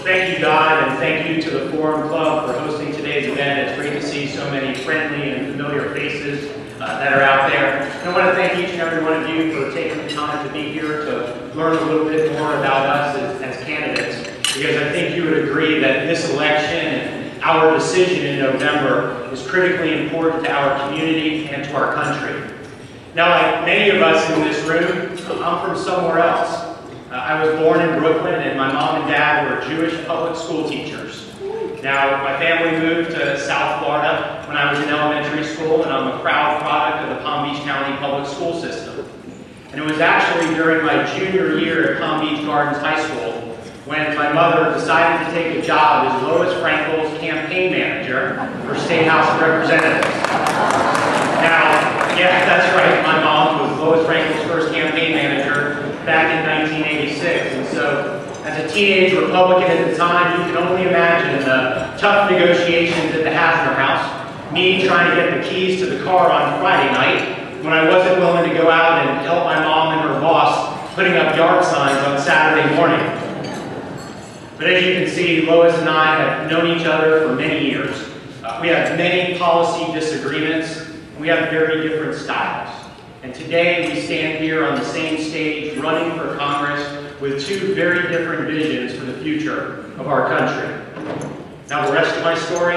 Thank you, God, and thank you to the Forum Club for hosting today's event. It's great to see so many friendly and familiar faces that are out there. And I want to thank each and every one of you for taking the time to be here to learn a little bit more about us as candidates, because I think you would agree that this election and our decision in November is critically important to our community and to our country. Now, like many of us in this room, I'm from somewhere else. I was born in Brooklyn, and my mom and dad were Jewish public school teachers. Now, my family moved to South Florida when I was in elementary school, and I'm a proud product of the Palm Beach County public school system. And it was actually during my junior year at Palm Beach Gardens High School when my mother decided to take a job as Lois Frankel's campaign manager for State House of Representatives. Now, yeah, that's right, my mom was Lois Frankel's first campaign manager back in 1986. And so, as a teenage Republican at the time, you can only imagine the tough negotiations at the Hasner house, me trying to get the keys to the car on Friday night when I wasn't willing to go out and help my mom and her boss putting up yard signs on Saturday morning. But as you can see, Lois and I have known each other for many years. We have many policy disagreements, and we have very different styles. And today we stand here on the same stage running for Congress with two very different visions for the future of our country. Now the rest of my story,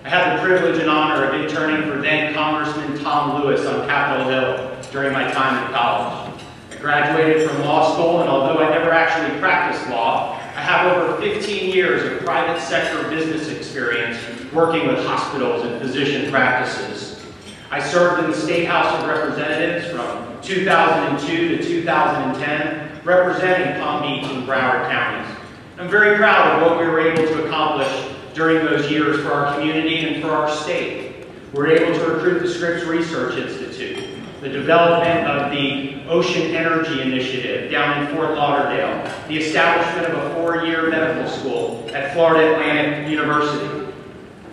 I had the privilege and honor of interning for then Congressman Tom Lewis on Capitol Hill during my time in college. I graduated from law school, and although I never actually practiced law, I have over 15 years of private sector business experience working with hospitals and physician practices. I served in the State House of Representatives from 2002 to 2010, representing Palm Beach and Broward counties. I'm very proud of what we were able to accomplish during those years for our community and for our state. We were able to recruit the Scripps Research Institute, the development of the Ocean Energy Initiative down in Fort Lauderdale, the establishment of a 4-year medical school at Florida Atlantic University.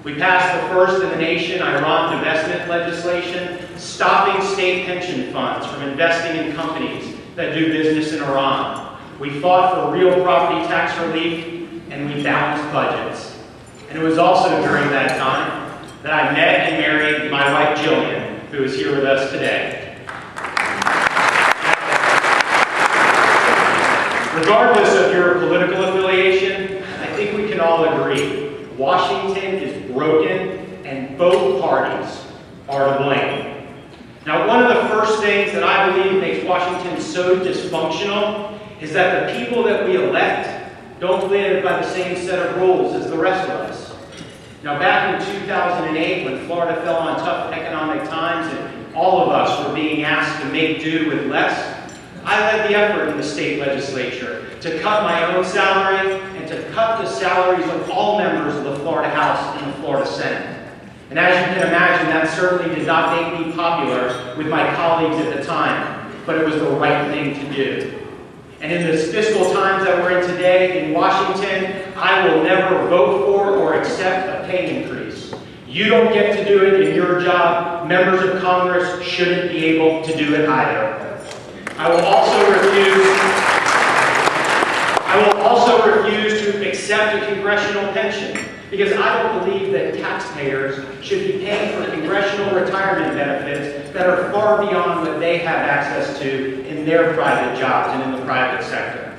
We passed the first in the nation Iran divestment legislation, stopping state pension funds from investing in companies that do business in Iran. We fought for real property tax relief, and we balanced budgets. And it was also during that time that I met and married my wife Jillian, who is here with us today. Regardless of your political affiliation, I think we can all agree Washington is broken, and both parties are to blame. Now, one of the first things that I believe makes Washington so dysfunctional is that the people that we elect don't live by the same set of rules as the rest of us. Now, back in 2008, when Florida fell on tough economic times and all of us were being asked to make do with less, I led the effort in the state legislature to cut my own salary and to cut the salaries of all members of the Florida House and the Florida Senate. And as you can imagine, that certainly did not make me popular with my colleagues at the time, but it was the right thing to do. And in the fiscal times that we're in today in Washington, I will never vote for or accept a pay increase. You don't get to do it in your job. Members of Congress shouldn't be able to do it either. I will also refuse to accept a congressional pension, because I don't believe that taxpayers should be paying for congressional retirement benefits that are far beyond what they have access to in their private jobs and in the private sector.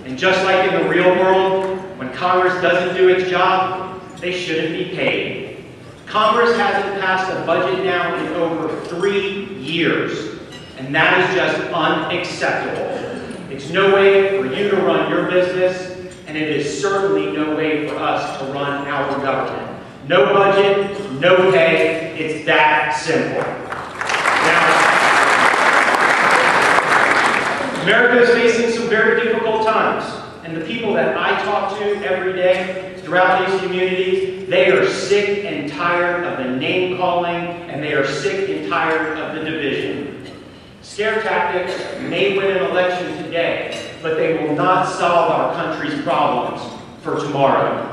And just like in the real world, when Congress doesn't do its job, they shouldn't be paid. Congress hasn't passed a budget now in over 3 years. And that is just unacceptable. It's no way for you to run your business, and it is certainly no way for us to run our government. No budget, no pay, it's that simple. Now, America is facing some very difficult times, and the people that I talk to every day throughout these communities, they are sick and tired of the name-calling, and they are sick and tired of the division. Scare tactics may win an election today, but they will not solve our country's problems for tomorrow.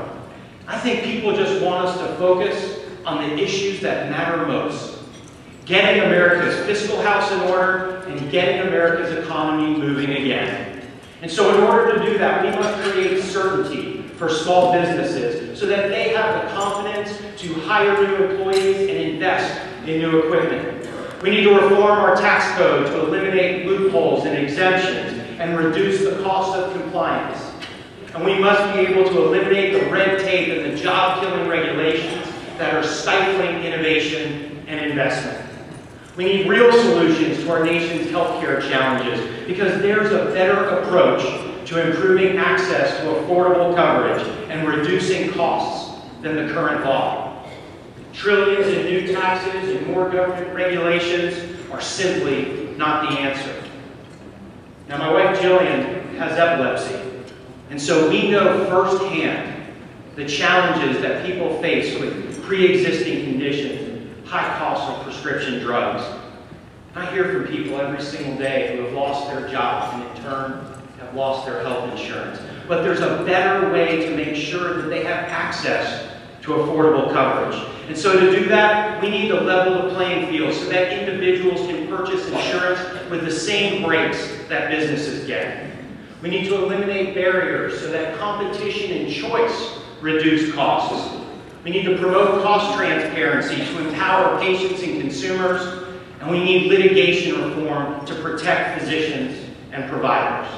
I think people just want us to focus on the issues that matter most. Getting America's fiscal house in order and getting America's economy moving again. And so in order to do that, we must create certainty for for small businesses so that they have the confidence to hire new employees and invest in new equipment. We need to reform our tax code to eliminate loopholes and exemptions and reduce the cost of compliance. And we must be able to eliminate the red tape and the job-killing regulations that are stifling innovation and investment. We need real solutions to our nation's healthcare challenges because there's a better approach to improving access to affordable coverage and reducing costs than the current law. Trillions in new taxes and more government regulations are simply not the answer. Now, my wife Jillian has epilepsy, and so we know firsthand the challenges that people face with pre-existing conditions and high costs of prescription drugs. I hear from people every single day who have lost their jobs and in turn have lost their health insurance. But there's a better way to make sure that they have access to affordable coverage. And so to do that, we need to level the playing field so that individuals can purchase insurance with the same breaks that businesses get. We need to eliminate barriers so that competition and choice reduce costs. We need to promote cost transparency to empower patients and consumers, and we need litigation reform to protect physicians and providers.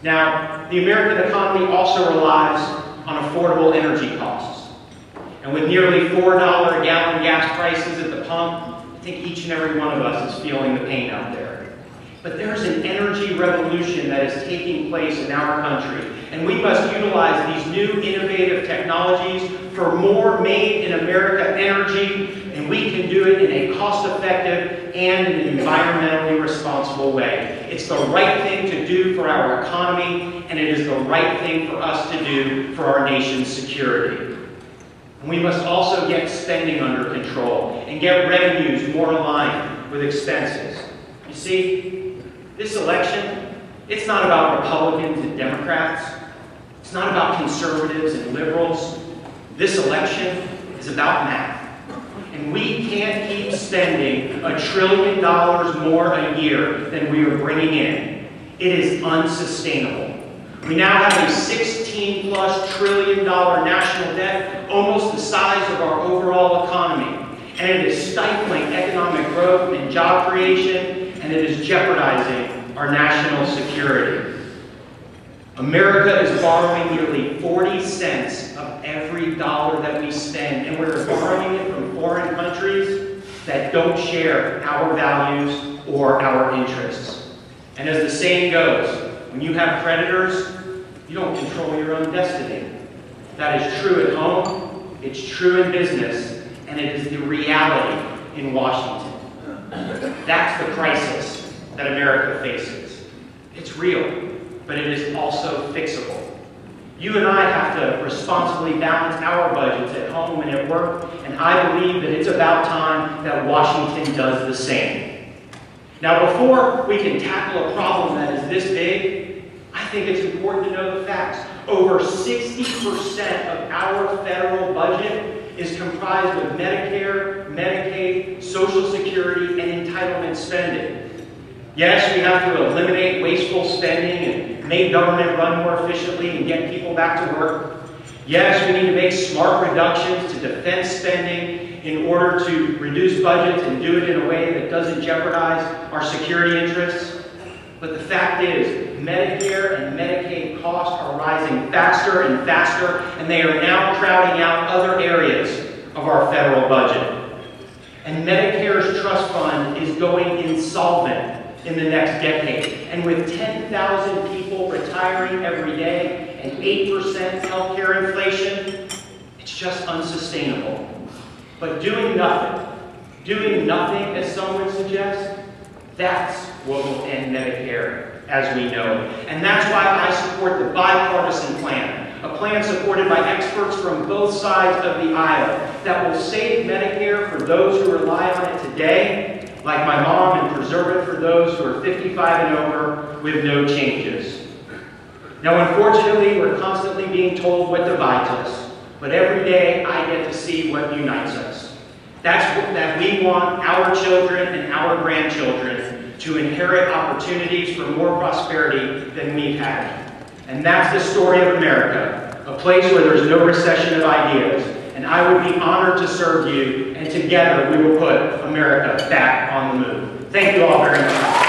Now, the American economy also relies on affordable energy costs. And with nearly $4 a gallon gas prices at the pump, I think each and every one of us is feeling the pain out there. But there's an energy revolution that is taking place in our country, and we must utilize these new innovative technologies for more made-in-America energy, and we can do it in a cost-effective and an environmentally responsible way. It's the right thing to do for our economy, and it is the right thing for us to do for our nation's security. And we must also get spending under control and get revenues more aligned with expenses. You see, this election, it's not about Republicans and Democrats. It's not about conservatives and liberals. This election is about math. And we can't keep spending $1 trillion more a year than we are bringing in. It is unsustainable. We now have a $16+ trillion national debt, almost the size of our overall economy. And it is stifling economic growth and job creation, and it is jeopardizing our national security. America is borrowing nearly 40 cents of every dollar that we spend, and we're borrowing it from foreign countries that don't share our values or our interests. And as the saying goes, when you have creditors, you don't control your own destiny. That is true at home, it's true in business, and it is the reality in Washington. That's the crisis that America faces. It's real, but it is also fixable. You and I have to responsibly balance our budgets at home and at work, and I believe that it's about time that Washington does the same. Now, before we can tackle a problem that is this big, I think it's important to know the facts. Over 60% of our federal budget is comprised of Medicare, Medicaid, Social Security, and entitlement spending. Yes, we have to eliminate wasteful spending and make government run more efficiently and get people back to work. Yes, we need to make smart reductions to defense spending in order to reduce budgets and do it in a way that doesn't jeopardize our security interests. But the fact is, Medicare and Medicaid costs are rising faster and faster, and they are now crowding out other areas of our federal budget. And Medicare's trust fund is going insolvent in the next decade. And with 10,000 people retiring every day and 8% healthcare inflation, it's just unsustainable. But doing nothing as some would suggest, that's what will end Medicare as we know it. And that's why I support the bipartisan plan, a plan supported by experts from both sides of the aisle that will save Medicare for those who rely on it today, like my mom, and preserve it for those who are 55 and over with no changes. Now, unfortunately, we're constantly being told what divides us, but every day I get to see what unites us. That we want our children and our grandchildren to inherit opportunities for more prosperity than we've had. And that's the story of America. a place where there's no recession of ideas. And I would be honored to serve you, and together we will put America back on the move. Thank you all very much.